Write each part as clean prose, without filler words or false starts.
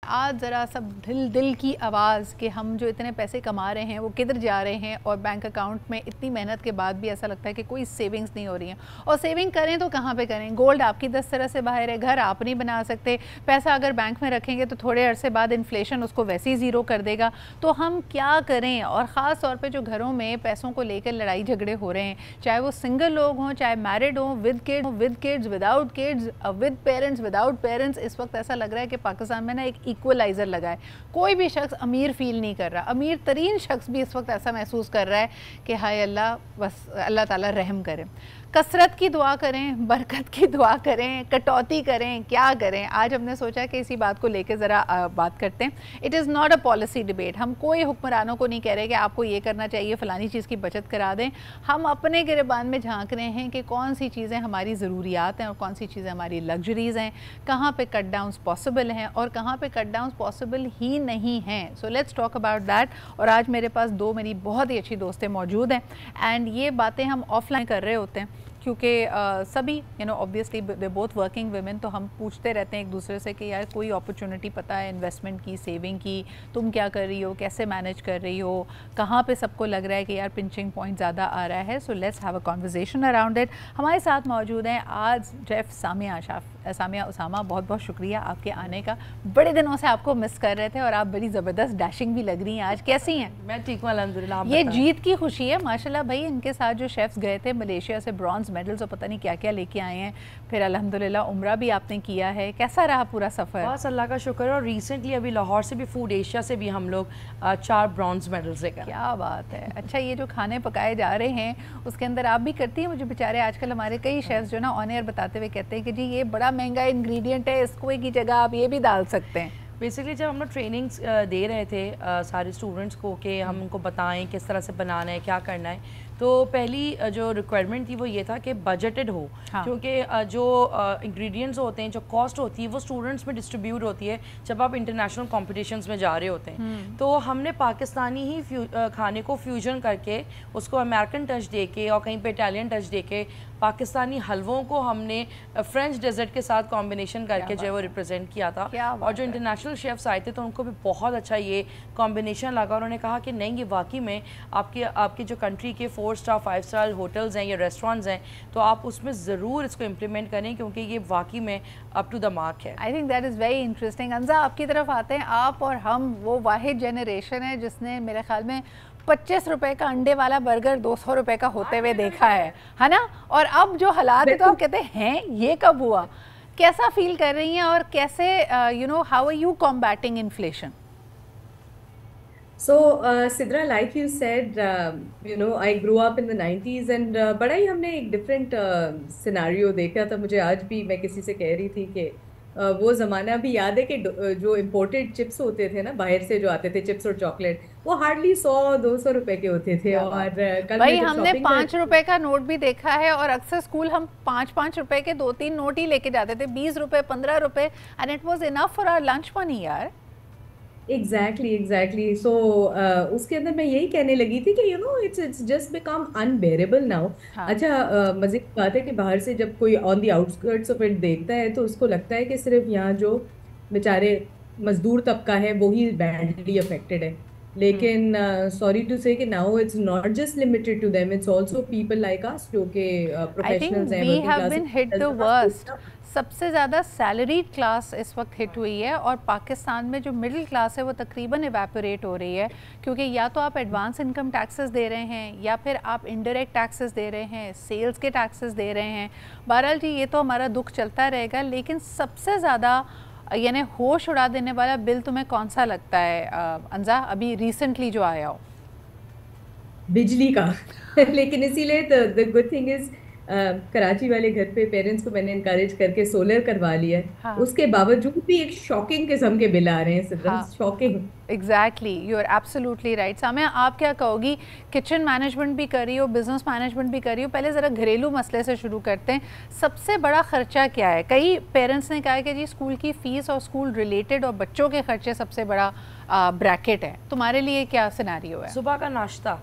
آج ذرا سب دل کی آواز کہ ہم جو اتنے پیسے کما رہے ہیں وہ کدھر جا رہے ہیں، اور بینک اکاؤنٹ میں اتنی محنت کے بعد بھی ایسا لگتا ہے کہ کوئی سیونگز نہیں ہو رہی ہیں، اور سیونگ کریں تو کہاں پہ کریں؟ گولڈ آپ کی دسترس سے باہر ہے، گھر آپ نہیں بنا سکتے، پیسہ اگر بینک میں رکھیں گے تو تھوڑے عرصے بعد انفلیشن اس کو ویسے ہی زیرو کر دے گا، تو ہم کیا کریں؟ اور خاص طور پہ جو گھروں میں پیسوں کو لے کر لڑائی جھگڑے ہو رہے ہیں، چاہے وہ سنگل لوگ ہوں، چاہے میرڈ ہوں، with kids without kids, with parents without parents, اس وقت ایسا لگ رہا ہے کہ پاکستان میں نا ایک ایکولائزر لگا ہے، کوئی بھی شخص امیر فیل نہیں کر رہا، امیر ترین شخص بھی اس وقت ایسا محسوس کر رہا ہے کہ ہائے اللہ، بس اللہ تعالیٰ رحم کرے۔ کثرت کی دعا کریں، برکت کی دعا کریں، کٹوتی کریں، کیا کریں؟ آج ہم نے سوچا کہ اسی بات کو لے کے ذرا بات کرتے ہیں۔ It is not a policy debate, ہم کوئی حکمرانوں کو نہیں کہہ رہے کہ آپ کو یہ کرنا چاہیے، فلانی چیز کی بچت کرا دیں، ہم اپنے گریبان میں جھانک رہے ہیں کہ کون سی چیزیں ہماری ضروریات ہیں اور کون سی چیزیں ہماری لگژریز ہیں، کہاں پہ کٹ ڈاؤنس پاسبل ہیں اور کہاں پہ کٹ ڈاؤنس پاسبل ہی نہیں ہیں۔ So let's talk about that. اور آج میرے پاس دو میری بہت ہی اچھی دوستیں موجود ہیں، اینڈ یہ باتیں ہم آف لائن کر رہے ہوتے ہیں کیونکہ سبھی obviously they're both working women، تو ہم پوچھتے رہتے ہیں ایک دوسرے سے کہ یار کوئی اپرچونٹی پتہ ہے انویسٹمنٹ کی، سیونگ کی، تم کیا کر رہی ہو، کیسے مینیج کر رہی ہو، کہاں پہ سب کو لگ رہا ہے کہ یار پنچنگ پوائنٹ زیادہ آ رہا ہے۔ So let's have a conversation around it. ہمارے ساتھ موجود ہیں آج شیف سامیہ اسامہ، بہت بہت شکریہ آپ کے آنے کا، بڑے دنوں سے آپ کو مس کر رہے تھے اور آپ بڑی زبردست ڈیشنگ بھی لگ رہی ہیں آج، کیسی ہیں؟ میں ٹھیک ہوں الحمدللہ۔ یہ جیت کی خوشی ہے ماشاءاللہ بھائی، ان کے ساتھ جو شیفز گئے تھے ملیشیا سے برونز میڈلز اور پتہ نہیں کیا کیا لے کے آئے ہیں، پھر الحمدللہ عمرہ بھی آپ نے کیا ہے، کیسا رہا پورا سفر؟ بس اللہ کا شکر ہے، اور ریسنٹلی ابھی لاہور سے بھی فوڈ ایشیا سے بھی ہم لوگ 4 برونز میڈلز لے کر۔ کیا بات ہے۔ اچھا، یہ جو کھانے پکائے جا رہے ہیں اس کے اندر آپ بھی کرتی ہیں؟ مجھے بیچارے آج کل ہمارے کئی شیفز جو نا آن ایئر بتاتے ہوئے کہتے ہیں کہ جی یہ بڑا مہنگا انگریڈینٹ ہے، اس کو کی جگہ آپ یہ بھی ڈال سکتے ہیں۔ بیسکلی جب ہم لوگ ٹریننگز دے رہے تھے سارے اسٹوڈنٹس کو کہ ہم ان کو بتائیں کس طرح سے بنانا ہے، کیا کرنا ہے، تو پہلی جو ریکوائرمنٹ تھی وہ یہ تھا کہ بجٹڈ ہو، کیونکہ جو انگریڈینٹس ہوتے ہیں، جو کاسٹ ہوتی ہے وہ اسٹوڈنٹس میں ڈسٹریبیوٹ ہوتی ہے جب آپ انٹرنیشنل کمپٹیشنز میں جا رہے ہوتے ہیں۔ تو ہم نے پاکستانی ہی کھانے کو فیوژن کر کے اس کو امریکن ٹچ دے کے اور کہیں پہ اٹالین ٹچ دے کے پاکستانی حلووں کو ہم نے فرینچ ڈیزرٹ کے ساتھ کمبینیشن کر کے جو ہے وہ ریپرزینٹ کیا تھا، اور جو انٹرنیشنل شیفس آئے تھے تو ان کو بھی بہت اچھا یہ کمبینیشن لگا، اور انہوں نے کہا کہ نہیں، یہ واقعی میں آپ کی جو کنٹری کے 4 اسٹار 5 اسٹار ہوٹلز ہیں یا ریسٹورینٹس ہیں تو آپ اس میں ضرور اس کو امپلیمنٹ کریں، کیونکہ یہ واقعی میں اپ ٹو دا مارک ہے۔ I think that is very interesting. Anza, آپ کی طرف آتے ہیں، آپ اور ہم وہ واحد جنریشن ہے جس نے میرے خیال میں 25 روپے کا انڈے والا برگر 200 روپے کا ہوتے ہوئے دیکھا ہے نا؟ اور اب جو حالات ہے تو آپ کہتے ہیں یہ کب ہوا؟ کیسا فیل کر رہی ہیں اور کیسے how are you combating inflation? So, Sidra, like you said, I grew up in the 90s and بڑا ہی ہم نے ایک ڈفرینٹ سیناریو دیکھا تھا۔ مجھے آج بھی میں کسی سے کہہ رہی تھی کہ وہ زمانہ بھی یاد ہے کہ جو امپورٹڈ چپس ہوتے تھے نا، باہر سے جو آتے تھے چپس اور چاکلیٹ، وہ ہارڈلی 100-200 روپے کے ہوتے تھے، اور بھائی ہم نے 5 روپے کا نوٹ بھی دیکھا ہے، اور اکثر اسکول ہم 5 روپے کے 2-3 نوٹ ہی لے کے جاتے تھے، 20 روپے 15 روپے، and it was enough for our lunch money یار۔ ایگزیکٹلی سو اس کے اندر میں یہی کہنے لگی تھی کہ اٹس جسٹ بیکم انبیئریبل ناؤ۔ اچھا، مزے کی بات ہے کہ باہر سے جب کوئی آن دی آؤٹسکرٹس آف اٹ دیکھتا ہے تو اس کو لگتا ہے کہ صرف یہاں جو بیچارے مزدور طبقہ ہے وہی بیڈلی افیکٹڈ ہے، لیکن سوری ٹو سے کہ now it's not just limited to them, it's also people like us جو کہ پروفیشنلز ہیں، we have been hit the worst. سب سے زیادہ سیلریڈ کلاس اس وقت ہٹ ہوئی ہے، اور پاکستان میں جو مڈل کلاس ہے وہ تقریباً ایواپوریٹ ہو رہی ہے، کیونکہ یا تو آپ ایڈوانس انکم ٹیکسز دے رہے ہیں، یا پھر آپ انڈائریکٹ ٹیکسز دے رہے ہیں، سیلز کے ٹیکسز دے رہے ہیں۔ بہرحال جی یہ تو ہمارا دکھ چلتا رہے گا، لیکن سب سے زیادہ یعنی ہوش اڑا دینے والا بل تمہیں کون سا لگتا ہے انزا، ابھی ریسنٹلی جو آیا ہو؟ بجلی کا لیکن اسی لیے the good thing is Karachi والے گھر پہ پیرنٹس کو میں نے انکریج کر کے سولر کروا لیا ہے، اس کے باوجود بھی ایک شاکنگ قسم کے بل آ رہے ہیں، shocking. Exactly, you are absolutely right. Samia, آپ کیا کہو گی؟ کچن مینجمنٹ بھی کر رہی ہو، بزنس مینجمنٹ بھی کر رہی ہو، پہلے ذرا گھریلو مسئلے سے شروع کرتے ہیں۔ سب سے بڑا خرچہ کیا ہے؟ کئی پیرنٹس نے کہا ہے کہ جی اسکول کی فیس اور اسکول ریلیٹڈ اور بچوں کے خرچے سب سے بڑا بریکٹ ہے، تمہارے لیے کیا سیناریو ہے؟ صبح کا ناشتہ،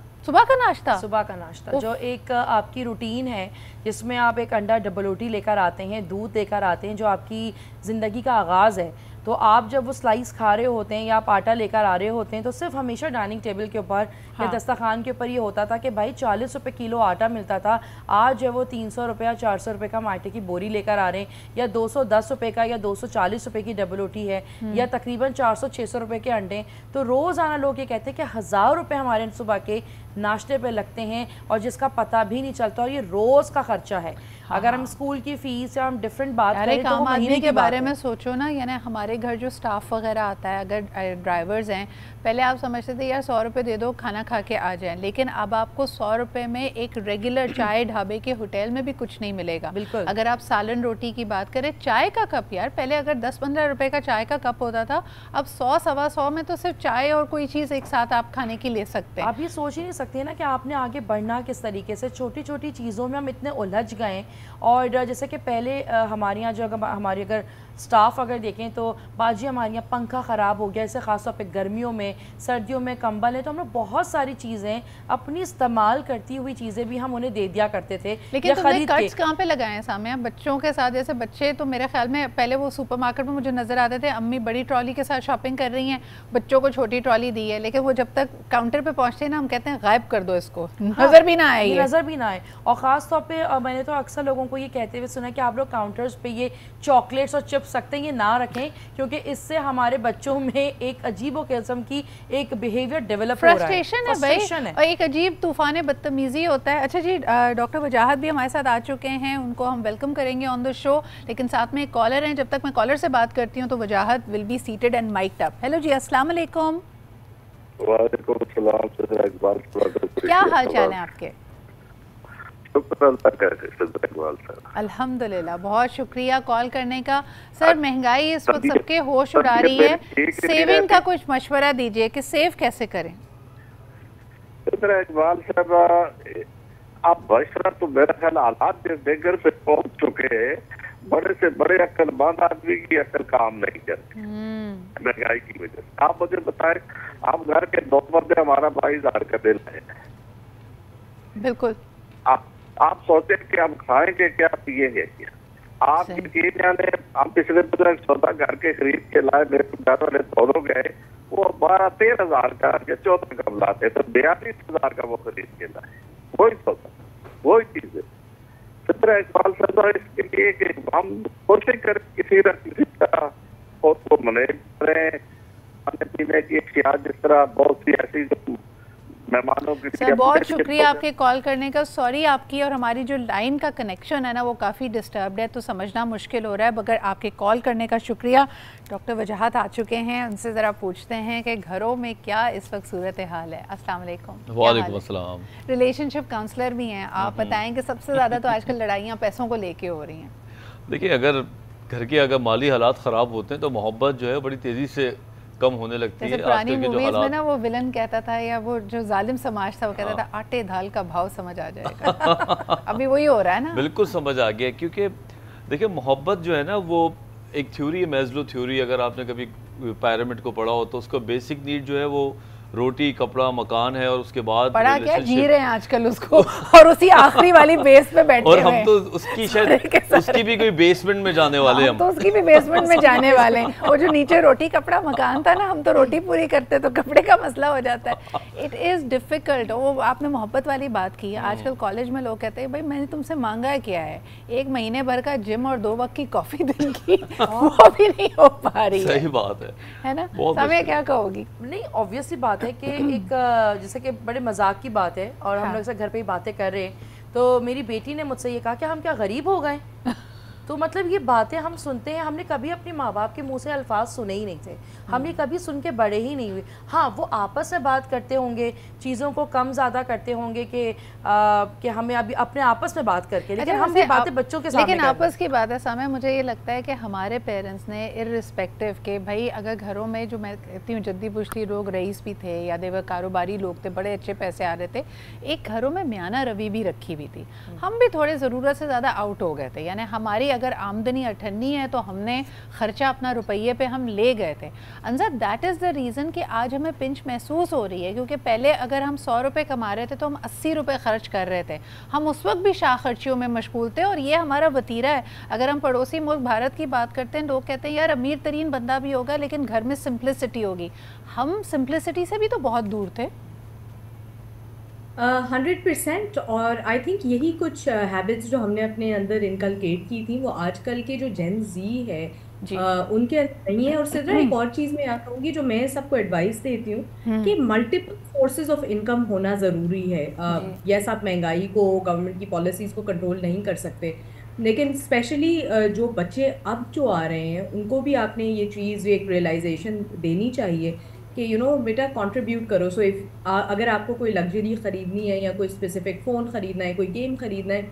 صبح کا ناشتہ جو ایک آپ کی روٹین ہے، جس میں آپ ایک انڈا ڈبل روٹی لے کر آتے ہیں، دودھ لے کر آتے ہیں، جو آپ کی زندگی کا آغاز ہے، تو آپ جب وہ سلائس کھا رہے ہوتے ہیں یا آپ آٹا لے کر آ رہے ہوتے ہیں تو صرف ہمیشہ ڈائننگ ٹیبل کے اوپر یا دسترخوان کے اوپر یہ ہوتا تھا کہ بھائی 40 روپے کلو آٹا ملتا تھا, آج جو ہے وہ 300 روپے یا 400 روپے کا ہم آٹے کی بوری لے کر آ رہے ہیں, یا 210 روپے کا یا 240 روپے کی ڈبل روٹی ہے, یا تقریباً 400-600 روپے کے انڈے. تو روزانہ لوگ یہ کہتے ہیں کہ 1000 روپے ہمارے صبح کے ناشتے پہ لگتے ہیں اور جس کا پتہ بھی نہیں چلتا, اور یہ روز کا خرچہ ہے. اگر ہم اسکول کی فیس یا ہم ڈیفرنٹ بات کریں تو وہ مہینے کے بارے میں سوچو نا, یعنی ہمارے گھر جو سٹاف وغیرہ آتا ہے, اگر ڈرائیورز ہیں, پہلے آپ سمجھتے تھے یار 100 روپے دے دو کھانا کھا کے آ جائیں, لیکن اب آپ کو 100 روپے میں ایک ریگولر چائے ڈھابے کے ہوٹل میں بھی کچھ نہیں ملے گا. بالکل. اگر آپ سالن روٹی کی بات کریں, چائے کا کپ یار پہلے اگر 10-15 روپے کا چائے کا کپ ہوتا تھا, اب 100-125 میں تو صرف چائے اور کوئی چیز ایک ساتھ آپ کھانے کی لے سکتے ہیں. آپ یہ سوچ ہی نہیں سکتے نا کہ آپ نے آگے بڑھنا کس طریقے سے. چھوٹی چھوٹی چیزوں میں ہم اتنے الجھ گئے, اور جیسے کہ پہلے ہمارے یہاں جو ہماری اگر سٹاف اگر دیکھیں تو باجی ہمارے یہاں پنکھا خراب ہو گیا, اسے خاص طور پہ گرمیوں میں, سردیوں میں کمبل ہے, تو ہم نے بہت ساری چیزیں اپنی استعمال کرتی ہوئی چیزیں بھی ہم انہیں دے دیا کرتے تھے. لیکن تم نے کٹس کہاں پہ لگائے ہیں سامنے بچوں کے ساتھ؟ جیسے بچے تو میرے خیال میں پہلے وہ سپر مارکیٹ میں مجھے نظر آتے تھے, امی بڑی ٹرالی کے ساتھ شاپنگ کر رہی ہیں, بچوں کو چھوٹی ٹرالی دی ہے, لیکن وہ جب تک کاؤنٹر پہ پہنچتے ہیں نا ہم کہتے ہیں غائب کر دو اس کو, نظر بھی نہ آئے, نظر بھی نہ آئے. اور خاص طور پہ میں نے تو اکثر لوگوں کو یہ کہتے ہوئے سنا کہ آپ لوگ کاؤنٹرز پہ یہ چاکلیٹس اور چپس رکھتے ہیں, یہ نہ رکھیں, کیونکہ اس سے ہمارے بچوں میں ایک عجیب و قسم کی ایک بیہیویئر ڈیولپ ہو رہا ہے, فرسٹریشن ہے اور ایک عجیب طوفان بدتمیزی ہوتا ہے. اچھا جی, ڈاکٹر وجاہت بھی ہمارے ساتھ آ چکے ہیں, ان کو ہم ویلکم کریں گے آن دا شو, لیکن ساتھ میں ایک کالر ہیں. جب تک میں کالر سے بات کرتی ہوں تو Wajahat will be seated and miked up. Hello ji, السلام علیکم. وعلیکم السلام. کیا حال چال ہیں آپ کے؟ الحمدللہ, بہت شکریہ کال کرنے کا. سر مہنگائی اس وقت سب کے ہوش اڑا رہی ہے, سیونگ کا کچھ مشورہ دیجئے کہ سیو کیسے کریں. اقبال صاحب, آپ مشورہ تو میرا خیال حالات دیگر پہ پہنچ چکے ہیں, بڑے سے بڑے عقل مند آدمی کی عقل کام نہیں کرتی مہنگائی کی وجہ سے. آپ مجھے بتائیں, آپ گھر کے 2 مردے ہمارا 22,000 کا دن ہے. بالکل. آپ سوچیں کہ ہم کھائیں گے کیا, پیئیں گے کیا. آپ یقین جانے, ہم پچھلے بدر سودا گھر کے خرید کے لائے, میرے گھر والے دونوں گئے, وہ 12-13,000 کا یا 14 کا لاتے, تو 42,000 کا وہ خرید کے لائے. وہی سودا, وہی چیز ہے. سترہ اقبال صاحب, اس کے لیے کہ ہم کوشش کریں کسی نہ کسی طرح خود کو مینیج کریں. کھانے پینے کی اشیاء جس طرح بہت سی ایسی مہمانوں کی. سر بہت شکریہ آپ کے کال کرنے کا. سوری آپ کی اور ہماری جو لائن کا کنیکشن ہے نا وہ کافی ڈسٹربڈ ہے, تو سمجھنا مشکل ہو رہا ہے, مگر آپ کے کال کرنے کا شکریہ. ڈاکٹر وجاہت آ چکے ہیں, ان سے ذرا پوچھتے ہیں کہ گھروں میں کیا اس وقت صورتحال ہے. السلام علیکم. وعلیکم السلام. ریلیشن شپ کاؤنسلر بھی ہیں, آپ بتائیں کہ سب سے زیادہ تو آج کل لڑائیاں پیسوں کو لے کے ہو رہی ہیں. دیکھیے, اگر گھر کے اگر مالی حالات خراب ہوتے ہیں تو محبت جو ہے بڑی تیزی سے کم ہونے لگتی ہے. جیسے پرانی موویز میں نا وہ ولن کہتا تھا, یا وہ جو ظالم سماج تھا وہ کہتا تھا آٹے دال کا بھاؤ سمجھ آ جائے گا. ابھی وہی ہو رہا ہے نا. بالکل سمجھ آ گیا, کیونکہ دیکھیں محبت جو ہے نا وہ ایک تھیوری ہے, میزلو تھیوری. اگر آپ نے کبھی پیرامڈ کو پڑھا ہو تو اس کا بیسک نیڈ جو ہے وہ روٹی, کپڑا, مکان ہے, اور اس کے بعد پڑھا کیا جی رہے ہیں آج کل اس کو, اور اسی آخری والی بیس پہ بیٹھے ہوئے ہیں. اور ہم تو اس کی شاید اس کی بھی کوئی بیسمنٹ میں جانے والے, ہم تو اس کی بھی بیسمنٹ میں جانے والے ہیں. وہ جو نیچے روٹی کپڑا مکان تھا نا, ہم تو روٹی پوری کرتے تو کپڑے کا مسئلہ ہو جاتا ہے. It is difficult. وہ آپ نے محبت والی بات کی ہے. آج کل کالج میں لوگ کہتے ہیں بھائی میں نے تم سے مانگا کیا ہے, 1 مہینے بھر کا جم اور 2 وقت کی کافی دن کی, وہ بھی نہیں ہو پا رہی ہے. صحیح بات ہے نا. سامعہ کیا کہو گی؟ نہیں, آبویسلی بات ہے کہ ایک جیسے کہ بڑے مذاق کی بات ہے, اور ہم لوگ گھر پہ ہی باتیں کر رہے ہیں, تو میری بیٹی نے مجھ سے یہ کہا کہ ہم کیا غریب ہو گئے. تو مطلب یہ باتیں ہم سنتے ہیں, ہم نے کبھی اپنے ماں باپ کے منہ سے الفاظ سنے ہی نہیں تھے, ہم یہ کبھی سن کے بڑے ہی نہیں ہوئے. ہاں وہ آپس میں بات کرتے ہوں گے, چیزوں کو کم زیادہ کرتے ہوں گے کہ ہمیں ابھی اپنے آپس میں بات کر کے, لیکن ہم یہ باتیں بچوں کے سامنے. لیکن آپس کی بات ہے سامع, مجھے یہ لگتا ہے کہ ہمارے پیرنٹس نے ارسپیکٹیو کہ بھائی اگر گھروں میں, جو میں کہتی ہوں جدی پوچھتی لوگ رئیس بھی تھے یا دیور کاروباری لوگ تھے, بڑے اچھے پیسے آ رہے تھے, ایک گھروں میں میانہ روی بھی رکھی ہوئی تھی. ہم بھی تھوڑے ضرورت سے زیادہ آؤٹ ہو گئے تھے, یعنی ہماری اگر آمدنی 98 ہے تو ہم نے خرچہ اپنا روپیے پہ ہم لے گئے تھے. انزا دیٹ از دا ریزن کہ آج ہمیں پنچ محسوس ہو رہی ہے, کیونکہ پہلے اگر ہم 100 روپے کما رہے تھے تو ہم 80 روپے خرچ کر رہے تھے. ہم اس وقت بھی شاہ خرچیوں میں مشغول تھے, اور یہ ہمارا وتیرہ ہے. اگر ہم پڑوسی ملک بھارت کی بات کرتے ہیں, لوگ کہتے ہیں یار امیر ترین بندہ بھی ہوگا لیکن گھر میں سمپلسٹی ہوگی. ہم سمپلسٹی سے بھی تو بہت دور تھے. 100%. اور آئی تھنک یہی کچھ ہیبٹس جو ہم نے اپنے اندر انکلکیٹ کی تھی وہ آج کل کے جو جین زی ہے ان کے نہیں ہے. اور صرف ایک اور چیز میں یاد کروں گی جو میں سب کو ایڈوائس دیتی ہوں کہ ملٹیپل سورسز آف انکم ہونا ضروری ہے. یس, آپ مہنگائی کو, گورنمنٹ کی پالیسیز کو کنٹرول نہیں کر سکتے, لیکن اسپیشلی جو بچے اب جو آ رہے ہیں ان کو بھی آپ نے یہ چیز ایک ریئلائزیشن دینی چاہیے کہ بیٹا کنٹریبیوٹ کرو. سو اگر آپ کو کوئی لگژری خریدنی ہے یا کوئی اسپیسیفک فون خریدنا ہے, کوئی گیم خریدنا ہے,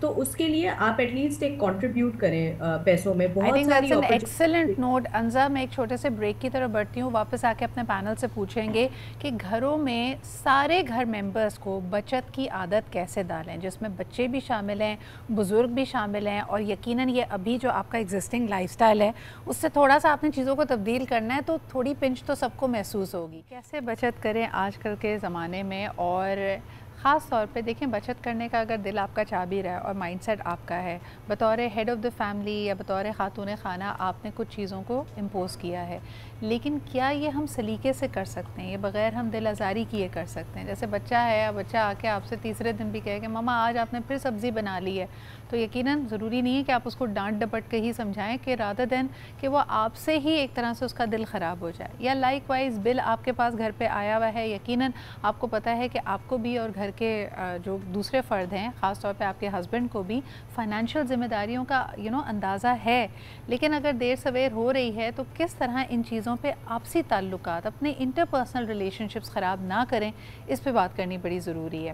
تو اس کے لیے آپ ایٹ لیسٹ ایک کنٹریبیوٹ کریں پیسوں میں. بہت ساری ایکسلنٹ نوٹ. انزا, میں ایک چھوٹے سے بریک کی طرف بڑھتی ہوں, واپس آ کے اپنے پینل سے پوچھیں گے کہ گھروں میں سارے گھر ممبرس کو بچت کی عادت کیسے ڈالیں, جس میں بچے بھی شامل ہیں, بزرگ بھی شامل ہیں, اور یقیناً یہ ابھی جو آپ کا ایگزسٹنگ لائف اسٹائل ہے اس سے تھوڑا سا آپ نے چیزوں کو تبدیل کرنا ہے, تو تھوڑی پنچ تو سب کو محسوس ہوگی. کیسے بچت کریں آج کل کے زمانے میں, اور خاص طور پہ دیکھیں بچت کرنے کا اگر دل آپ کا چاہ بھی رہا ہے اور مائنڈ سیٹ آپ کا ہے, بطور ہیڈ آف دا فیملی یا بطور خاتون خانہ آپ نے کچھ چیزوں کو امپوز کیا ہے, لیکن کیا یہ ہم سلیقے سے کر سکتے ہیں, یہ بغیر ہم دل آزاری کیے کر سکتے ہیں؟ جیسے بچہ ہے, بچہ آ کے آپ سے تیسرے دن بھی کہے کہ ماما آج آپ نے پھر سبزی بنا لی ہے, تو یقیناً ضروری نہیں ہے کہ آپ اس کو ڈانٹ ڈپٹ کے ہی سمجھائیں, کہ رادر دین کہ وہ آپ سے ہی ایک طرح سے اس کا دل خراب ہو جائے. یا لائک وائز بل آپ کے پاس گھر پہ آیا ہوا ہے, یقیناً آپ کو پتہ ہے کہ آپ کو بھی اور گھر کے جو دوسرے فرد ہیں, خاص طور پہ آپ کے ہسبینڈ کو بھی فائنینشیل ذمہ داریوں کا اندازہ ہے, لیکن اگر دیر سویر ہو رہی ہے تو کس طرح ان چیزوں پہ آپسی تعلقات, اپنے انٹر پرسنل ریلیشن شپس خراب نہ کریں, اس پہ بات کرنی بڑی ضروری ہے.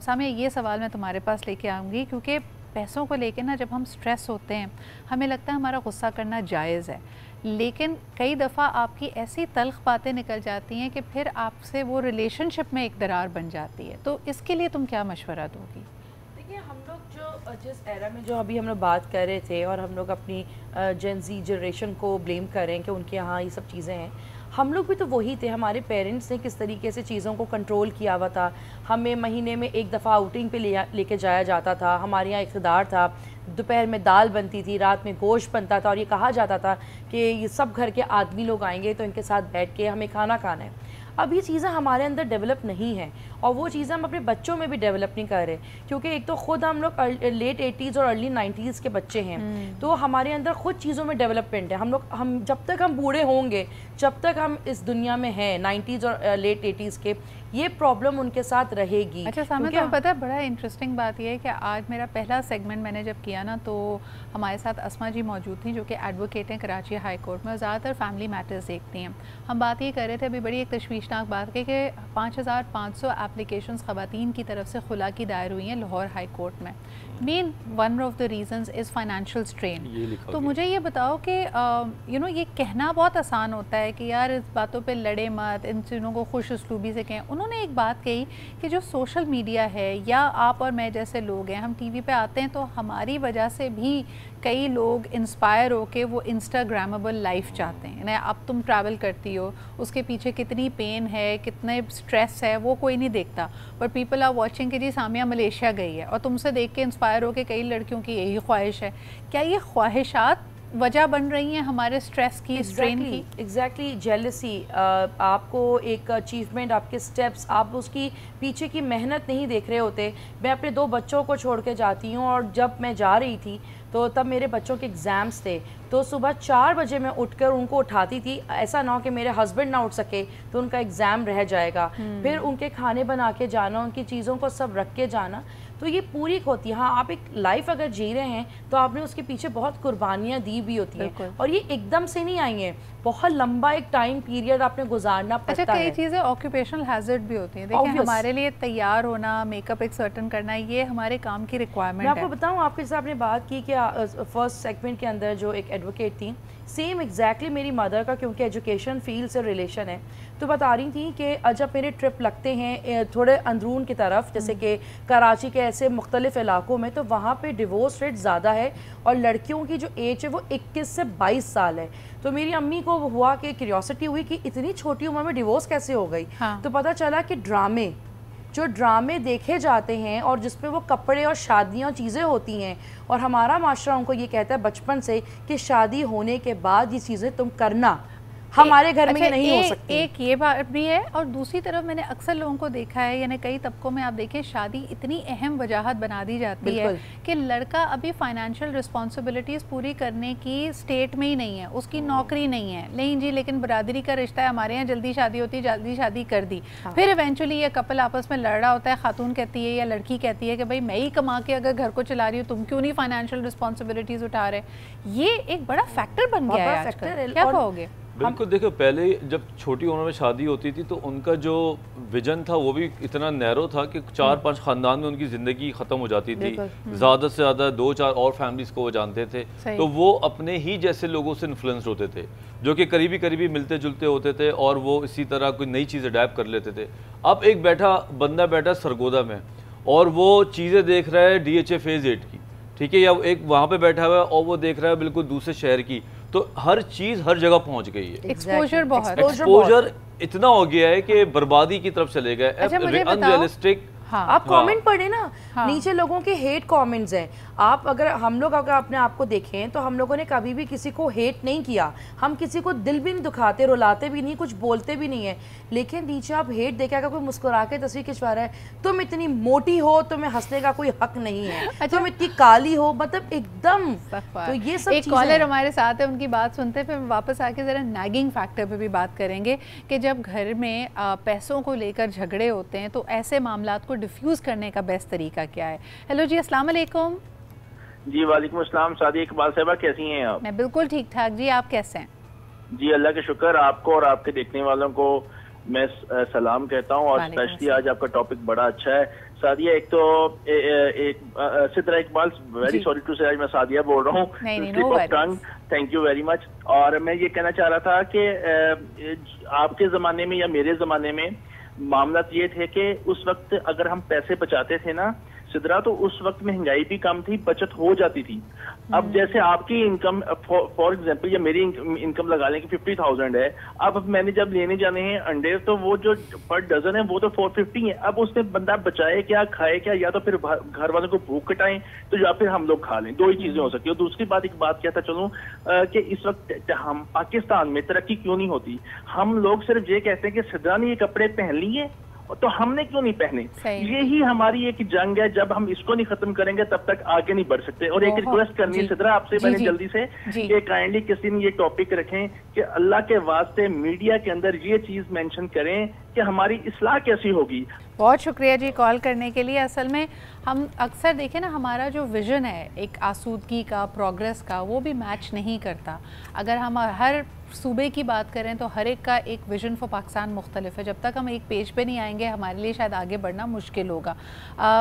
سامعہ, یہ سوال میں تمہارے پاس لے کے آؤں گی, کیونکہ پیسوں کو لے کے نا جب ہم سٹریس ہوتے ہیں ہمیں لگتا ہے ہمارا غصہ کرنا جائز ہے, لیکن کئی دفعہ آپ کی ایسی تلخ باتیں نکل جاتی ہیں کہ پھر آپ سے وہ ریلیشن شپ میں ایک درار بن جاتی ہے. تو اس کے لیے تم کیا مشورہ دو گی؟ دیکھیے, ہم لوگ جو جس ایرا میں جو ابھی ہم لوگ بات کر رہے تھے, اور ہم لوگ اپنی جین زی جنریشن کو بلیم کریں کہ ان کے یہاں یہ سب چیزیں ہیں, ہم لوگ بھی تو وہی تھے. ہمارے پیرنٹس نے کس طریقے سے چیزوں کو کنٹرول کیا ہوا تھا. ہمیں مہینے میں ایک دفعہ آؤٹنگ پہ لے کے جایا جاتا تھا. ہمارے یہاں اقتدار تھا, دوپہر میں دال بنتی تھی, رات میں گوشت بنتا تھا, اور یہ کہا جاتا تھا کہ یہ سب گھر کے آدمی لوگ آئیں گے تو ان کے ساتھ بیٹھ کے ہمیں کھانا کھانا ہے. اب یہ چیزیں ہمارے اندر ڈیولپ نہیں ہیں, اور وہ چیزیں ہم اپنے بچوں میں بھی ڈیولپ نہیں کر رہے, کیونکہ ایک تو خود ہم لوگ لیٹ 80s اور ارلی 90s کے بچے ہیں, تو ہمارے اندر خود چیزوں میں ڈیولپمنٹ ہے. ہم جب تک ہم بوڑھے ہوں گے, جب تک ہم اس دنیا میں ہیں 90s اور لیٹ 80s کے, یہ پرابلم ان کے ساتھ رہے گی. اچھا سامع, تمہیں پتہ ہے بڑا انٹرسٹنگ بات یہ ہے کہ آج میرا پہلا سیگمنٹ میں نے جب کیا نا, تو ہمارے ساتھ اسما جی موجود تھیں جو کہ ایڈوکیٹ ہیں کراچی ہائی کورٹ میں, اور زیادہ تر فیملی میٹرز دیکھتی ہیں. ہم بات یہ کر رہے تھے ابھی, بڑی ایک تشویشناک بات کہ 5500 اپلیکیشنز خواتین کی طرف سے خلا کی دائر ہوئی ہیں لاہور ہائی کورٹ میں. Main one of the reasons is financial strain. تو مجھے یہ بتاؤ کہ یہ کہنا بہت آسان ہوتا ہے کہ یار اس باتوں پہ لڑے مت, ان چیزوں کو خوش اسلوبی سے کہیں. انہوں نے ایک بات کہی کہ جو سوشل میڈیا ہے, یا آپ اور میں جیسے لوگ ہیں, ہم ٹی وی پہ آتے ہیں تو ہماری وجہ سے بھی کئی لوگ انسپائر ہو کے وہ انسٹاگرامبل لائف چاہتے ہیں. اب تم ٹریول کرتی ہو, اس کے پیچھے کتنی پین ہے, کتنے سٹریس ہے, وہ کوئی نہیں دیکھتا, پر پیپل آر واچنگ کہ جی سامیہ ملیشیا گئی ہے, اور تم سے دیکھ کے انسپائر ہو کے کئی لڑکیوں کی یہی خواہش ہے. کیا یہ خواہشات وجہ بن رہی ہیں ہمارے سٹریس کی, اسٹرین کی؟ Exactly, jealousy. آپ کو ایک اچیومنٹ, آپ کے سٹیپس, آپ اس کی پیچھے کی محنت نہیں دیکھ رہے ہوتے. میں اپنے 2 بچوں کو چھوڑ کے جاتی ہوں, اور جب میں جا رہی تھی تو تب میرے بچوں کے ایگزامس تھے, تو صبح 4 بجے میں اٹھ کر ان کو اٹھاتی تھی. ایسا نہ ہو کہ میرے ہسبینڈ نہ اٹھ سکے تو ان کا ایگزام رہ جائے گا. پھر ان کے کھانے بنا کے جانا, ان کی چیزوں کو سب رکھ کے جانا, تو یہ پوری ہوتی ہے. ہاں, آپ ایک لائف اگر جی رہے ہیں تو آپ نے اس کے پیچھے بہت قربانیاں دی بھی ہوتی ہیں, اور یہ ایک دم سے نہیں آئی ہیں, بہت لمبا ایک ٹائم پیریڈ آپ نے گزارنا پڑتا ہے. اچھا, کئی چیزیں آکوپیشنل ہیزرڈ بھی ہوتی ہیں. دیکھیں, ہمارے لیے تیار ہونا, میک اپ ایک سرٹن کرنا, یہ ہمارے کام کی ریکوائرمنٹ ہے. میں آپ کو بتاؤں, آپ کے ساتھ آپ نے بات کی کہ فرسٹ سیگمنٹ کے اندر جو ایک ایڈوکیٹ تھی, سیم ایگزیکٹلی میری مدر کا کیونکہ ایجوکیشن فیلڈ سے ریلیشن ہے، تو بتا رہی تھیں کہ جب میرے ٹرپ لگتے ہیں تھوڑے اندرون کی طرف جیسے کہ کراچی کے ایسے مختلف علاقوں میں، تو وہاں پہ ڈیورس ریٹ زیادہ ہے اور لڑکیوں کی جو ایج ہے وہ 21 سے 22 سال ہے. تو میری امی کو ہوا کہ کیوریوسٹی ہوئی کہ اتنی چھوٹی عمر میں ڈیورس کیسے ہو گئی. تو پتہ چلا کہ جو ڈرامے دیکھے جاتے ہیں اور جس پہ وہ کپڑے اور شادیاں چیزیں ہوتی ہیں، اور ہمارا معاشرہ ان کو یہ کہتا ہے بچپن سے کہ شادی ہونے کے بعد یہ چیزیں تم کرنا، ہمارے گھر میں یہ نہیں ہو سکتی. ایک یہ بات بھی ہے، اور دوسری طرف میں نے اکثر لوگوں کو دیکھا ہے، یعنی کئی طبقوں میں آپ دیکھیں شادی اتنی اہم وجاہت بنا دی جاتی ہے کہ لڑکا ابھی فائنینشیل رسپانسبلٹیز پوری کرنے کی سٹیٹ میں ہی نہیں ہے، اس کی نوکری نہیں ہے، نہیں جی لیکن برادری کا رشتہ ہے، ہمارے یہاں جلدی شادی ہوتی ہے، جلدی شادی کر دی. پھر ایونچولی یہ کپل آپس میں لڑ رہا ہوتا ہے، خاتون کہتی ہے یا لڑکی کہتی ہے کہ بھائی میں ہی کما کے اگر گھر کو چلا رہی ہوں، تم کیوں نہیں فائنینشیل رسپانسبلٹیز اٹھا رہے. یہ ایک بڑا فیکٹر بن گیا ہے آج کل. کیا کہو گے؟ بالکل، دیکھو پہلے جب چھوٹی عمر میں شادی ہوتی تھی تو ان کا جو ویژن تھا وہ بھی اتنا نیرو تھا کہ 4-5 خاندان میں ان کی زندگی ختم ہو جاتی تھی، زیادہ سے زیادہ 2-4 اور فیملیز کو وہ جانتے تھے، تو وہ اپنے ہی جیسے لوگوں سے انفلوئنس ہوتے تھے جو کہ قریبی ملتے جلتے ہوتے تھے اور وہ اسی طرح کوئی نئی چیز اڈیپٹ کر لیتے تھے. اب ایک بندہ بیٹھا سرگودا میں اور وہ چیزیں دیکھ رہا ہے DHA فیز 8 کی، ٹھیک ہے، یا ایک وہاں پہ بیٹھا ہوا ہے اور وہ دیکھ رہا ہے بالکل دوسرے شہر کی، تو ہر چیز ہر جگہ پہنچ گئی ہے. ایکسپوجر اتنا ہو گیا ہے کہ بربادی کی طرف چلے گئے. انریلسٹک آپ کامنٹ پڑھیں نا، نیچے لوگوں کے ہیٹ کامنٹس ہیں. اگر ہم لوگ اپنے آپ کو دیکھیں تو ہم لوگوں نے کبھی بھی کسی کو ہیٹ نہیں کیا، ہم کسی کو دل بھی نہیں دکھاتے، رلاتے بھی نہیں، کچھ بولتے بھی نہیں ہیں. لیکن نیچے آپ ہیٹ دیکھیں، اگر کوئی مسکرا کے تصویر کھنچوا رہا ہے، تم اتنی موٹی ہو، تمہیں ہنسنے کا کوئی حق نہیں ہے، تم اتنی کالی ہو، مطلب ایک دم. تو یہ سب ایک کالر ہمارے ساتھ ہے، ان کی بات سنتے پھر واپس آ کے ذرا نیگنگ فیکٹر پہ بھی بات کریں گے کہ جب گھر میں پیسوں کو لے کر جھگڑے ہوتے ہیں تو ایسے معاملات کو ڈیفیوز کرنے کا بیسٹ طریقہ کیا ہے. ہیلو جی، السلام علیکم. جی وعلیکم السلام. سعدیہ اقبال صاحبہ کیسی ہیں آپ؟ میں بالکل ٹھیک ٹھاک جی، آپ کیسے ہیں؟ جی اللہ کا شکر. آپ کو اور آپ کے دیکھنے والوں کو میں سلام کہتا ہوں، اور اسپیشلی آج آپ کا ٹاپک بڑا اچھا ہے. سعدیہ ایک تو Sidra Iqbal, very sorry to سے آج میں سعدیہ بول رہا ہوں، تھینک یو ویری مچ. اور میں یہ کہنا چاہ رہا تھا کہ آپ کے زمانے میں یا میرے زمانے میں معاملات یہ تھے کہ اس وقت اگر ہم پیسے بچاتے تھے نا سدرا، تو اس وقت مہنگائی بھی کم تھی، بچت ہو جاتی تھی. اب جیسے آپ کی انکم فار ایگزامپل یا میری انکم لگا لیں کہ 50,000 ہے، اب میں نے جب لینے جانے ہیں انڈے تو وہ جو پر ڈزن ہے وہ تو 450 ہے. اب اس میں بندہ بچائے کیا، کھائے کیا، یا تو پھر گھر والوں کو بھوک کٹائیں تو یا پھر ہم لوگ کھا لیں. دو ہی چیزیں ہو سکتی ہیں. دوسری بات ایک بات کہتا چلوں کہ اس وقت ہم پاکستان میں ترقی کیوں نہیں ہوتی. ہم لوگ صرف یہ کہتے ہیں کہ سدرا نے یہ کپڑے پہن لیے تو ہم نے کیوں نہیں پہنے. یہی ہماری ایک جنگ ہے. جب ہم اس کو نہیں ختم کریں گے تب تک آگے نہیں بڑھ سکتے. اور ایک ریکویسٹ کرنی ہے سدرا آپ سے میں نے جلدی سے کہ کائنڈلی کسی نے یہ ٹاپک رکھیں کہ اللہ کے واسطے میڈیا کے اندر یہ چیز مینشن کریں کہ ہماری اصلاح کیسی ہوگی. بہت شکریہ جی کال کرنے کے لیے. اصل میں ہم اکثر دیکھیں نا، ہمارا جو ویژن ہے ایک آسودگی کا، پروگریس کا، وہ بھی میچ نہیں کرتا. اگر ہم ہر صوبے کی بات کریں تو ہر ایک کا ایک ویژن فار پاکستان مختلف ہے. جب تک ہم ایک پیج پہ نہیں آئیں گے ہمارے لیے شاید آگے بڑھنا مشکل ہوگا.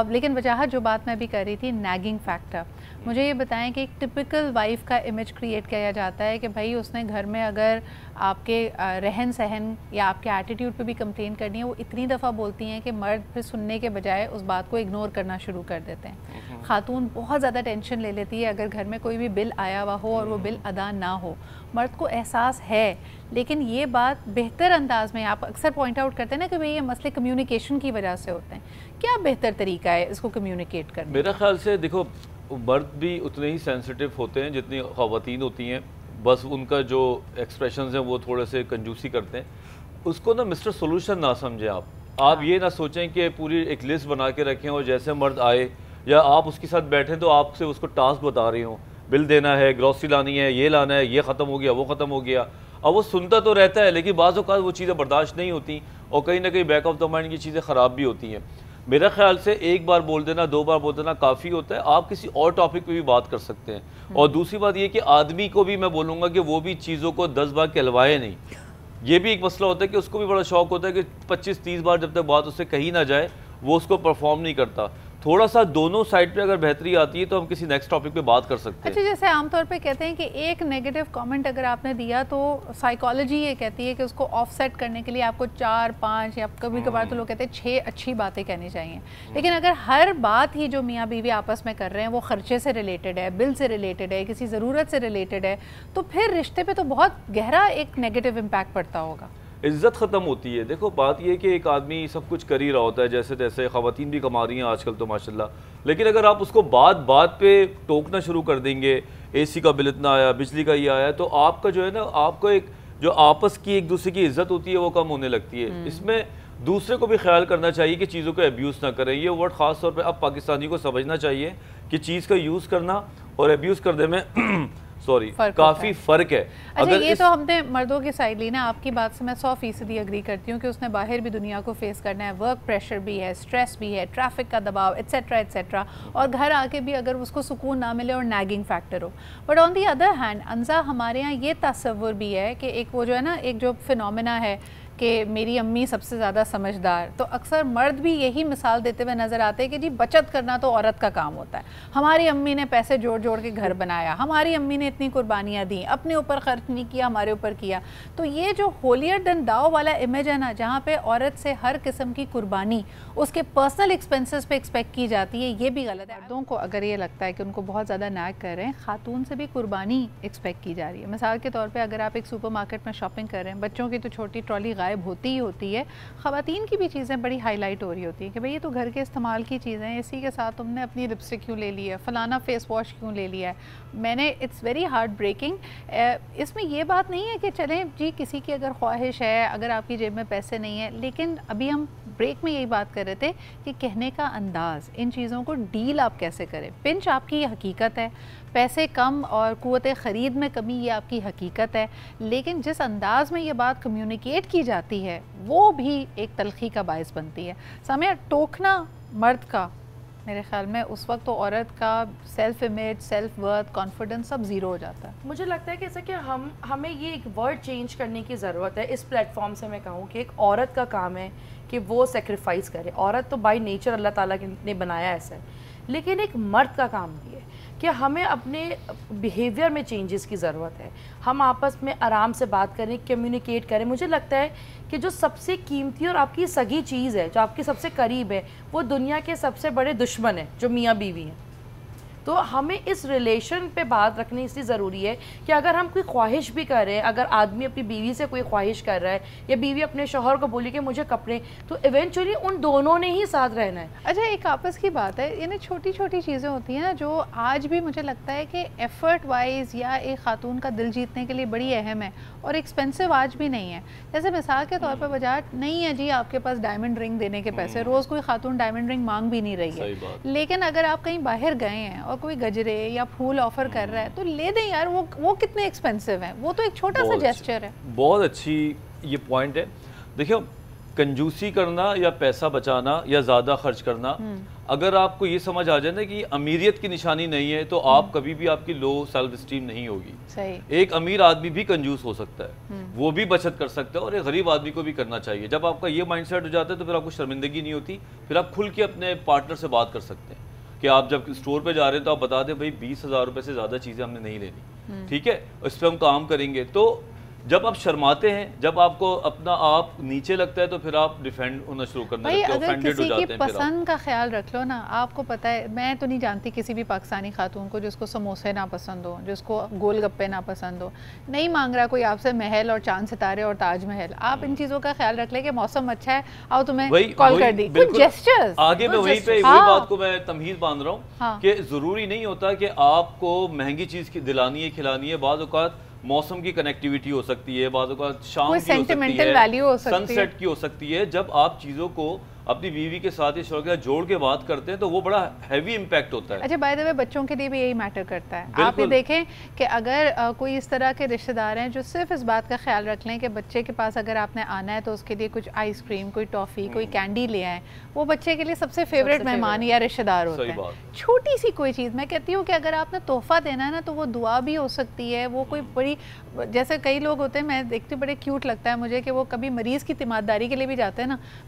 لیکن وجاہت جو بات میں بھی کر رہی تھی، نیگنگ فیکٹر. مجھے یہ بتائیں کہ ایک ٹپیکل وائف کا امیج کریٹ کیا جاتا ہے کہ بھائی اس نے گھر میں اگر آپ کے رہن سہن یا آپ کے ایٹیٹیوڈ پہ بھی کمپلین کرنی ہے، وہ اتنی دفعہ بولتی ہیں کہ مرد پھر سننے کے بجائے اس بات کو اگنور کرنا شروع کر دیتے ہیں. خاتون بہت زیادہ ٹینشن لے لیتی ہے اگر گھر میں کوئی بھی بل آیا ہوا ہو اور وہ بل ادا نہ ہو. مرد کو احساس ہے، لیکن یہ بات بہتر انداز میں آپ اکثر پوائنٹ آؤٹ کرتے ہیں نا کہ بھئی یہ مسئلے کمیونیکیشن کی وجہ سے ہوتے ہیں. کیا بہتر طریقہ ہے اس کو کمیونیکیٹ کرنے؟ میرا خیال سے دیکھو مرد بھی اتنے ہی سینسٹیو ہوتے ہیں جتنی خواتین ہوتی ہیں، بس ان کا جو ایکسپریشنز ہیں وہ تھوڑے سے کنجوسی کرتے ہیں. اس کو نا مسٹر سولوشن نہ سمجھیں. آپ یہ نہ سوچیں کہ پوری ایک لسٹ بنا کے رکھیں اور جیسے مرد آئے یا آپ اس کے ساتھ بیٹھیں تو آپ سے اس کو ٹاسک بتا رہی ہوں، بل دینا ہے، گروسری لانی ہے، یہ لانا ہے، یہ ختم ہو گیا، وہ ختم ہو گیا. اب وہ سنتا تو رہتا ہے لیکن بعض اوقات وہ چیزیں برداشت نہیں ہوتی اور کہیں نہ کہیں بیک آف دا مائنڈ کی چیزیں خراب بھی ہوتی ہیں. میرا خیال سے ایک بار بول دینا، 2 بار بول دینا کافی ہوتا ہے. آپ کسی اور ٹاپک پہ بھی بات کر سکتے ہیں. اور دوسری بات یہ کہ آدمی کو بھی میں بولوں گا کہ وہ بھی چیزوں کو 10 بار کہلوائے نہیں. یہ بھی ایک مسئلہ ہوتا ہے کہ اس کو بھی بڑا شوق ہوتا ہے کہ 25-30 بار جب تک بات اس سے کہیں نہ جائے وہ اس کو پرفارم نہیں کرتا. تھوڑا سا دونوں سائڈ پہ اگر بہتری آتی ہے تو ہم کسی نیکسٹ ٹاپک پہ بات کر سکتے ہیں. اچھا جیسے عام طور پہ کہتے ہیں کہ ایک نیگیٹو کامنٹ اگر آپ نے دیا تو سائیکالوجی یہ کہتی ہے کہ اس کو آف سیٹ کرنے کے لیے آپ کو 4-5 یا کبھی کبھار تو لوگ کہتے ہیں 6 اچھی باتیں کہنی چاہیے. لیکن اگر ہر بات ہی جو میاں بیوی آپس میں کر رہے ہیں وہ خرچے سے ریلیٹڈ ہے, بل سے ریلیٹڈ ہے, کسی ضرورت سے ریلیٹڈ ہے, تو پھر رشتے پہ تو بہت گہرا ایک نیگیٹو امپیکٹ پڑتا ہوگا. عزت ختم ہوتی ہے. دیکھو بات یہ ہے کہ ایک آدمی سب کچھ کر ہی رہا ہوتا ہے, جیسے تیسے خواتین بھی کما رہی ہیں آج کل تو ماشاءاللہ, لیکن اگر آپ اس کو بات پہ ٹوکنا شروع کر دیں گے, اے سی کا بل اتنا آیا, بجلی کا یہ آیا, تو آپ کا جو ہے نا, آپ کو ایک جو آپس کی ایک دوسرے کی عزت ہوتی ہے وہ کم ہونے لگتی ہے. اس میں دوسرے کو بھی خیال کرنا چاہیے کہ چیزوں کو ایبیوز نہ کریں. یہ ورڈ خاص طور پہ اب پاکستانی کو سمجھنا چاہیے کہ چیز کا یوز کرنا اور ایبیوز کرنے میں کافی فرق ہے. اچھا یہ تو ہم نے مردوں کی سائڈ لی نا, آپ کی بات سے میں 100% اگری کرتی ہوں کہ اس نے باہر بھی دنیا کو فیس کرنا ہے, ورک پریشر بھی ہے, سٹریس بھی ہے, ٹریفک کا دباؤ ایٹسیٹرا ایٹسیٹرا, اور گھر آ کے بھی اگر اس کو سکون نہ ملے اور نیگنگ فیکٹر ہو. But on the other hand Anza ہمارے یہاں یہ تصور بھی ہے کہ ایک وہ جو ہے نا, ایک جو فینومینا ہے کہ میری امی سب سے زیادہ سمجھدار, تو اکثر مرد بھی یہی مثال دیتے ہوئے نظر آتے ہیں کہ جی بچت کرنا تو عورت کا کام ہوتا ہے, ہماری امی نے پیسے جوڑ جوڑ کے گھر بنایا, ہماری امی نے اتنی قربانیاں دیں, اپنے اوپر خرچ نہیں کیا, ہمارے اوپر کیا. تو یہ جو ہولیر دین داؤ والا امیج ہے نا, جہاں پہ عورت سے ہر قسم کی قربانی اس کے پرسنل ایکسپینسز پہ ایکسپیکٹ کی جاتی ہے, یہ بھی غلط ہے. مردوں کو اگر یہ لگتا ہے کہ ان کو بہت زیادہ نیگ کر رہے ہیں, خاتون سے بھی قربانی ایکسپیکٹ کی جا رہی ہے. مثال کے طور پہ اگر آپ ایک سپر مارکیٹ میں شاپنگ کر رہے ہیں, بچوں کی تو چھوٹی ٹرالی غائب ہوتی ہی ہوتی ہے, خواتین کی بھی چیزیں بڑی ہائی لائٹ ہو رہی ہوتی ہیں کہ بھئی یہ تو گھر کے استعمال کی چیزیں ہیں, اسی کے ساتھ تم نے اپنی لپسٹک کیوں لے لی ہے, فلانا فیس واش کیوں لے لیا ہے. میں نے اٹس ویری ہارڈ بریکنگ. اس میں یہ بات نہیں ہے کہ چلیں جی کسی کی اگر خواہش ہے, اگر آپ کی جیب میں پیسے نہیں ہیں, لیکن ابھی ہم بریک میں یہی بات کر رہے تھے کہ کہنے کا انداز, ان چیزوں کو ڈیل آپ کیسے کریں. پنچ آپ کی یہ حقیقت ہے, پیسے کم اور قوت خرید میں کمی یہ آپ کی حقیقت ہے, لیکن جس انداز میں یہ بات کمیونیکیٹ کی جاتی ہے وہ بھی ایک تلخی کا باعث بنتی ہے. سامعہ, ٹوکنا مرد کا میرے خیال میں اس وقت تو عورت کا self image, self worth, confidence سب زیرو ہو جاتا ہے. مجھے لگتا ہے کہ ایسا کہ ہمیں یہ ایک ورڈ چینج کرنے کی ضرورت ہے. اس پلیٹ فارم سے میں کہوں کہ ایک عورت کا کام ہے کہ وہ سیکریفائس کرے. عورت تو بائی نیچر اللہ تعالیٰ نے بنایا ایسا ہے, لیکن ایک مرد کا کام بھی ہے کہ ہمیں اپنے بیہیویئر میں چینجز کی ضرورت ہے. ہم آپس میں آرام سے بات کریں, کمیونیکیٹ کریں. مجھے لگتا ہے کہ جو سب سے قیمتی اور آپ کی سگی چیز ہے, جو آپ کے سب سے قریب ہے, وہ دنیا کے سب سے بڑے دشمن ہیں جو میاں بیوی ہیں. تو ہمیں اس ریلیشن پہ بات رکھنی اس لیے ضروری ہے کہ اگر ہم کوئی خواہش بھی کر رہے ہیں, اگر آدمی اپنی بیوی سے کوئی خواہش کر رہا ہے یا بیوی اپنے شوہر کو بولی کہ مجھے کپڑے, تو ایونچولی ان دونوں نے ہی ساتھ رہنا ہے. اچھا ایک آپس کی بات ہے, یعنی چھوٹی چھوٹی چیزیں ہوتی ہیں نا جو آج بھی مجھے لگتا ہے کہ ایفرٹ وائز یا ایک خاتون کا دل جیتنے کے لیے بڑی اہم ہے اور ایکسپینسو آج بھی نہیں ہے. جیسے مثال کے طور پہ بجاٹ نہیں ہے جی آپ کے پاس ڈائمنڈ رنگ دینے کے پیسے, روز کوئی خاتون ڈائمنڈ رنگ مانگ بھی نہیں رہی ہے, لیکن اگر آپ کہیں باہر گئے ہیں اور کوئی گجرے یا پھول آفر کر رہا ہے تو لے دیں یار, وہ کتنے ایکسپینسو ہیں, وہ تو ایک چھوٹا سا جیسچر ہے. بہت اچھی یہ پوائنٹ ہے. دیکھو کنجوسی کرنا یا پیسہ بچانا یا زیادہ خرچ کرنا, اگر آپ کو یہ سمجھ آ جائے نا کہ امیریت کی نشانی نہیں ہے تو آپ کبھی بھی آپ کی لو سیلف اسٹیم نہیں ہوگی. ایک امیر آدمی بھی کنجوس ہو سکتا ہے, وہ بھی بچت کر سکتا ہے, اور ایک غریب آدمی کو بھی کرنا چاہیے. جب آپ کا یہ مائنڈ سیٹ ہو جاتا ہے تو پھر آپ کو شرمندگی نہیں ہوتی, پھر آپ کھل کے اپنے پارٹنر سے بات کر سکتے ہیں کہ آپ جب اسٹور پہ جا رہے ہیں تو آپ بتا دیں بھائی 20,000 روپے سے زیادہ چیزیں ہم نے نہیں لینی, ٹھیک ہے, اس پہ ہم کام کریں گے. تو جب آپ شرماتے ہیں, جب آپ کو اپنا آپ نیچے لگتا ہے تو پھر آپ ڈیفینڈ ہونا شروع کرنا لگتے ہیں, اوفینڈڈ ہو جاتے ہیں. اگر کسی کی پسند کا خیال رکھ لو نا, آپ کو پتہ ہے میں تو نہیں جانتی کسی بھی پاکستانی خاتون کو جس کو سموسے نہ پسند ہو, جس کو گول گپے نہ پسند ہو. نہیں مانگ رہا کوئی آپ سے محل اور چاند ستارے اور تاج محل, آپ ان چیزوں کا خیال رکھ لیں کہ موسم اچھا ہے, آؤ تمہیں کال کر دی, کچھ جیسچرز. آگے میں وہی بات کو میں تمہید باندھ رہا ہوں کہ ضروری نہیں ہوتا کہ آپ کو مہنگی چیز دلانی ہے, کھلانی ہے. بعض اوقات موسم کی کنیکٹیویٹی ہو سکتی ہے, بعض اوقات شام کی ہو سکتی ہے, سن سیٹ کی ہو سکتی ہے. جب آپ چیزوں کو اپنی بیوی کے ساتھ اس وقت جوڑ کے بات کرتے ہیں تو وہ بڑا ہیوی امپیکٹ ہوتا ہے. اچھا بائی دی وے بچوں کے لیے بھی یہی میٹر کرتا ہے. آپ یہ دیکھیں کہ اگر کوئی اس طرح کے رشتہ دار ہیں جو صرف اس بات کا خیال رکھ لیں کہ بچے کے پاس اگر آپ نے آنا ہے تو اس کے لیے کچھ آئس کریم, کوئی ٹافی, کوئی کینڈی لے آئیں, وہ بچے کے لیے سب سے فیوریٹ مہمان یا رشتہ دار ہوتے ہیں. چھوٹی سی کوئی چیز, میں کہتی ہوں کہ اگر آپ نے تحفہ دینا ہے نا تو وہ دعا بھی ہو سکتی ہے, وہ کوئی بڑی, جیسے کئی لوگ ہوتے ہیں میں دیکھتی ہوں بڑے کیوٹ لگتا ہے مجھے کہ وہ کبھی مریض کی تیمارداری کے لیے بھی جاتے ہیں نا,